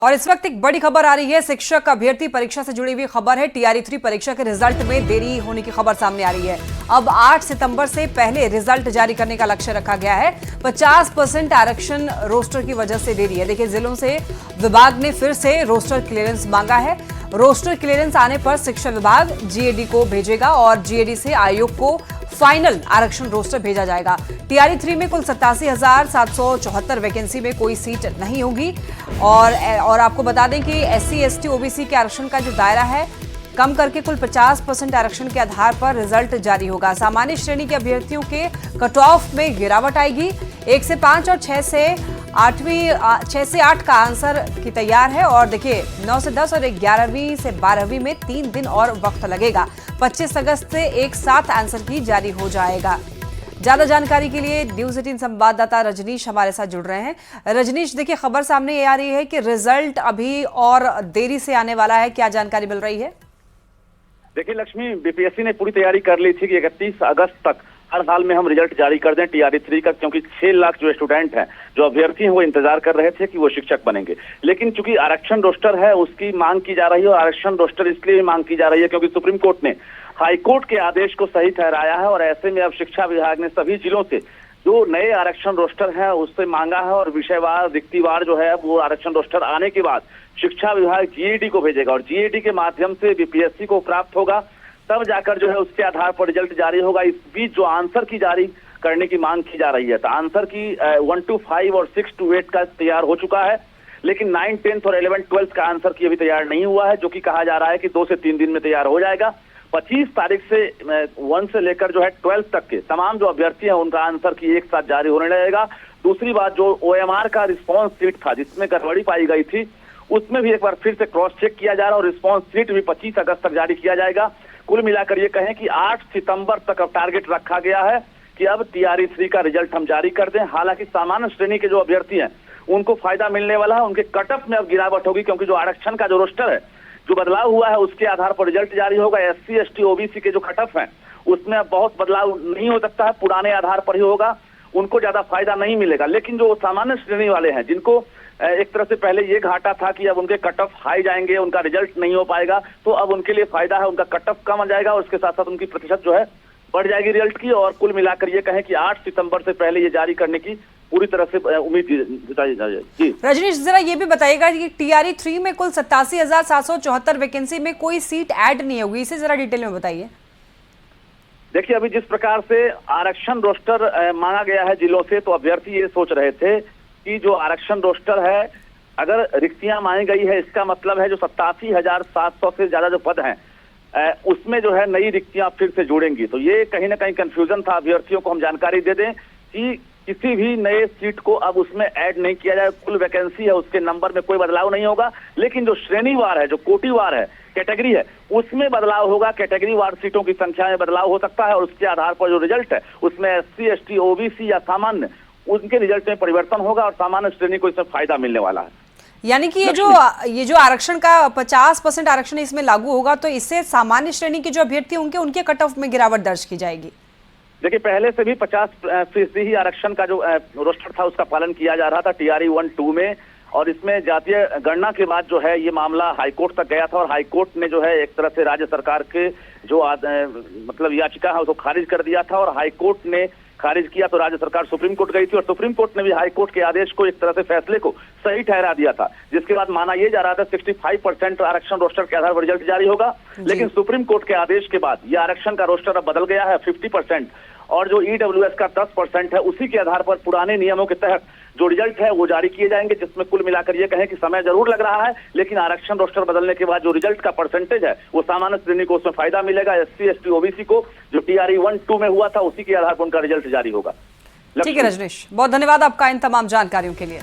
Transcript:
और इस वक्त एक बड़ी खबर आ रही है। शिक्षक अभ्यर्थी परीक्षा से जुड़ी हुई खबर है। टीआरई 3 परीक्षा के रिजल्ट में देरी होने की खबर सामने आ रही है। अब 8 सितंबर से पहले रिजल्ट जारी करने का लक्ष्य रखा गया है। 50% आरक्षण रोस्टर की वजह से देरी है। देखिए, जिलों से विभाग ने फिर से रोस्टर क्लियरेंस मांगा है। रोस्टर क्लियरेंस आने पर शिक्षा विभाग जीएडी को भेजेगा और जीएडी से आयोग को फाइनल आरक्षण रोस्टर भेजा जाएगा। टीआरई 3 में कुल 87,774 वैकेंसी में कोई सीट नहीं होगी। और आपको बता दें कि एससी, एसटी, ओबीसी के आरक्षण का जो दायरा है कम करके कुल 50% आरक्षण के आधार पर रिजल्ट जारी होगा। सामान्य श्रेणी के अभ्यर्थियों के कट ऑफ में गिरावट आएगी। 1 से 5 और 6 से 8 का आंसर की तैयार है। और देखिए, 9 से 10 और 11वीं से 12वीं में 3 दिन और वक्त लगेगा। 25 अगस्त से एक साथ आंसर की जारी हो जाएगा। ज्यादा जानकारी के लिए न्यूज 18 संवाददाता रजनीश हमारे साथ जुड़ रहे हैं। रजनीश, देखिए, खबर सामने ये आ रही है कि रिजल्ट अभी और देरी से आने वाला है। क्या जानकारी मिल रही है? देखिए लक्ष्मी, बीपीएससी ने पूरी तैयारी कर ली थी कि 31 अगस्त तक हर हाल में हम रिजल्ट जारी कर दें टीआरई 3 का, क्योंकि 6 लाख जो स्टूडेंट हैं, जो अभ्यर्थी हैं, वो इंतजार कर रहे थे कि वो शिक्षक बनेंगे। लेकिन चूंकि आरक्षण रोस्टर है, उसकी मांग की जा रही है। और आरक्षण रोस्टर इसलिए भी मांग की जा रही है क्योंकि सुप्रीम कोर्ट ने हाईकोर्ट के आदेश को सही ठहराया है। और ऐसे में अब शिक्षा विभाग ने सभी जिलों से जो नए आरक्षण रोस्टर है उससे मांगा है। और विषयवार, रिक्तिवार जो है वो आरक्षण रोस्टर आने के बाद शिक्षा विभाग जीएडी को भेजेगा और जीएडी के माध्यम से बीपीएससी को प्राप्त होगा। तब जाकर जो है उसके आधार पर रिजल्ट जारी होगा। इस बीच जो आंसर की जारी करने की मांग की जा रही है, तो आंसर की 1 to 5 और 6 to 8 का तैयार हो चुका है। लेकिन 9, 10 और 11, 12 का आंसर की अभी तैयार नहीं हुआ है, जो कि कहा जा रहा है कि 2 से 3 दिन में तैयार हो जाएगा। 25 तारीख से 1 से लेकर जो है 12 तक के तमाम जो अभ्यर्थी हैं उनका आंसर की एक साथ जारी होने लगेगा। दूसरी बात, जो ओएमआर का रिस्पॉन्स सीट था जिसमें गड़बड़ी पाई गई थी, उसमें भी एक बार फिर से क्रॉस चेक किया जा रहा है और रिस्पॉन्स सीट भी 25 अगस्त तक जारी किया जाएगा। कुल मिलाकर ये कहें कि 8 सितंबर तक अब टारगेट रखा गया है कि अब टीआरई 3 का रिजल्ट हम जारी कर दें। हालांकि सामान्य श्रेणी के जो अभ्यर्थी हैं उनको फायदा मिलने वाला है। उनके कटअप में अब गिरावट होगी, क्योंकि जो आरक्षण का जो रोस्टर है, जो बदलाव हुआ है, उसके आधार पर रिजल्ट जारी होगा। एससी, एसटी, ओबीसी के जो कटअप हैं उसमें अब बहुत बदलाव नहीं हो सकता है, पुराने आधार पर ही होगा। उनको ज्यादा फायदा नहीं मिलेगा। लेकिन जो सामान्य श्रेणी वाले हैं, जिनको एक तरह से पहले ये घाटा था कि अब उनके कट ऑफ हाई जाएंगे, उनका रिजल्ट नहीं हो पाएगा, तो अब उनके लिए फायदा है। उनका कट ऑफ कम आ जाएगा और उसके साथ साथ उनकी प्रतिशत जो है बढ़ जाएगी रिजल्ट की। और कुल मिलाकर ये कहें कि 8 सितंबर से पहले ये जारी करने की पूरी तरह से उम्मीद जताई जा रही है। जी रजनीश, जरा ये भी बताइएगा कि टीआरई 3 में कुल 87,774 वैकेंसी में कोई सीट ऐड नहीं होगी, इसे जरा डिटेल में बताइए। देखिए, अभी जिस प्रकार से आरक्षण रोस्टर मांगा गया है जिलों से, तो अभ्यर्थी ये सोच रहे थे कि जो आरक्षण रोस्टर है, अगर रिक्तियां मांगी गई है, इसका मतलब है जो 87,700 से ज्यादा जो पद हैं उसमें जो है नई रिक्तियां फिर से जुड़ेंगी। तो ये कहीं ना कहीं कंफ्यूजन था। अभ्यर्थियों को हम जानकारी दे दें कि किसी भी नए सीट को अब उसमें ऐड नहीं किया जाए। कुल वैकेंसी है, उसके नंबर में कोई बदलाव नहीं होगा। लेकिन जो श्रेणीवार है, जो कोटिवार है, कैटेगरी है, उसमें बदलाव होगा। कैटेगरी वार सीटों की संख्या में बदलाव हो सकता है और उसके आधार पर जो रिजल्ट है उसमें एससी, एसटी, ओबीसी या सामान्य, उनके रिजल्ट में परिवर्तन होगा और सामान्य श्रेणी को इसमें फायदा मिलने वाला है। यानी कि ये जो आरक्षण का 50% आरक्षण इसमें लागू होगा, तो इससे सामान्य श्रेणी के जो अभ्यर्थी होंगे उनके कट ऑफ में गिरावट दर्ज की जाएगी। देखिए, पहले से भी 50% ही आरक्षण का जो रोस्टर था उसका पालन किया जा रहा था टीआरई 1, 2 में। और इसमें जातीय गणना के बाद जो है ये मामला हाईकोर्ट तक गया था और हाईकोर्ट ने जो है एक तरह से राज्य सरकार के जो मतलब याचिका है उसको खारिज कर दिया था। और हाईकोर्ट ने खारिज किया तो राज्य सरकार सुप्रीम कोर्ट गई थी और सुप्रीम कोर्ट ने भी हाई कोर्ट के आदेश को, एक तरह से फैसले को सही ठहरा दिया था। जिसके बाद माना यह जा रहा था 65% आरक्षण रोस्टर के आधार पर रिजल्ट जारी होगा। लेकिन सुप्रीम कोर्ट के आदेश के बाद यह आरक्षण का रोस्टर अब बदल गया है 50%। और जो ईडब्ल्यूएस का 10% है, उसी के आधार पर पुराने नियमों के तहत जो रिजल्ट है वो जारी किए जाएंगे। जिसमें कुल मिलाकर ये कहें कि समय जरूर लग रहा है, लेकिन आरक्षण रोस्टर बदलने के बाद जो रिजल्ट का परसेंटेज है वो सामान्य श्रेणी को उसमें फायदा मिलेगा। एससी, एसटी, ओबीसी को जो टीआरई 1, 2 में हुआ था उसी के आधार पर उनका रिजल्ट जारी होगा। ठीक है रजनीश, बहुत धन्यवाद आपका इन तमाम जानकारियों के लिए।